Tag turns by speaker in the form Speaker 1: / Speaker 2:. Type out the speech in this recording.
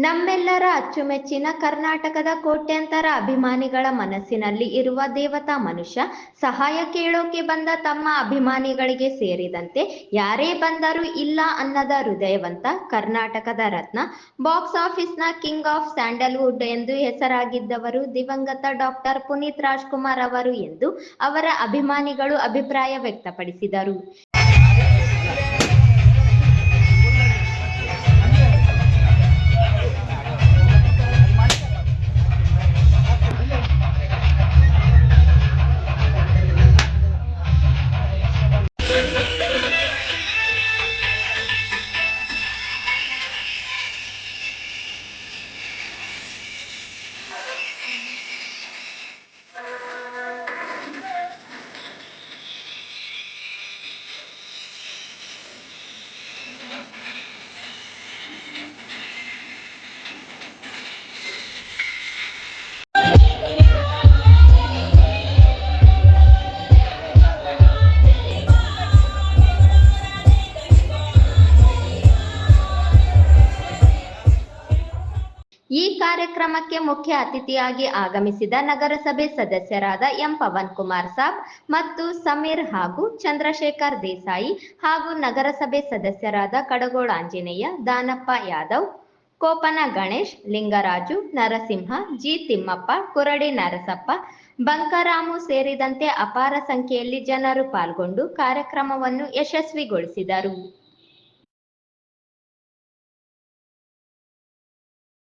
Speaker 1: ನಮ್ಮೆಲ್ಲರ ಅಚ್ಚುಮೆಚ್ಚಿನ ಕರ್ನಾಟಕದ ಕೋಟ್ಯಂತರ ಅಭಿಮಾನಿಗಳ ಮನಸ್ಸಿನಲ್ಲಿ ಇರುವ ದೇವತಾ ಮನುಷ್ಯ ಸಹಾಯ ಕೇಳೋಕೆ ಬಂದ ತಮ್ಮ ಅಭಿಮಾನಿಗಳಿಗೆ ಸೇರಿದಂತೆ ಯಾರೇ ಬಂದರೂ ಇಲ್ಲ ಅನ್ನದ ಹೃದಯವಂತ ಕರ್ನಾಟಕದ ರತ್ನ, ಬಾಕ್ಸ್ ಆಫೀಸ್ನ ಕಿಂಗ್ ಆಫ್ ಸ್ಯಾಂಡಲ್ವುಡ್ ಎಂದು ಹೆಸರಾಗಿದ್ದವರು ದಿವಂಗತ ಡಾಕ್ಟರ್ ಪುನೀತ್ ರಾಜ್ಕುಮಾರ್ ಅವರು ಎಂದು ಅವರ ಅಭಿಮಾನಿಗಳು ಅಭಿಪ್ರಾಯ ವ್ಯಕ್ತಪಡಿಸಿದರು. ಈ ಕಾರ್ಯಕ್ರಮಕ್ಕೆ ಮುಖ್ಯ ಅತಿಥಿಯಾಗಿ ಆಗಮಿಸಿದ ನಗರಸಭೆ ಸದಸ್ಯರಾದ ಎಂ ಪವನ್ ಕುಮಾರ್ ಸಾಬ್ ಮತ್ತು ಸಮೀರ್ ಹಾಗೂ ಚಂದ್ರಶೇಖರ್ ದೇಸಾಯಿ ಹಾಗೂ ನಗರಸಭೆ ಸದಸ್ಯರಾದ ಕಡಗೋಳ ಆಂಜನೇಯ, ದಾನಪ್ಪ ಯಾದವ್, ಕೋಪನ ಗಣೇಶ್, ಲಿಂಗರಾಜು, ನರಸಿಂಹ, ಜಿ ತಿಮ್ಮಪ್ಪ, ಕುರಡಿ ನರಸಪ್ಪ, ಬಂಕರಾಮು ಸೇರಿದಂತೆ ಅಪಾರ ಸಂಖ್ಯೆಯಲ್ಲಿ ಜನರು ಪಾಲ್ಗೊಂಡು ಕಾರ್ಯಕ್ರಮವನ್ನು ಯಶಸ್ವಿಗೊಳಿಸಿದರು.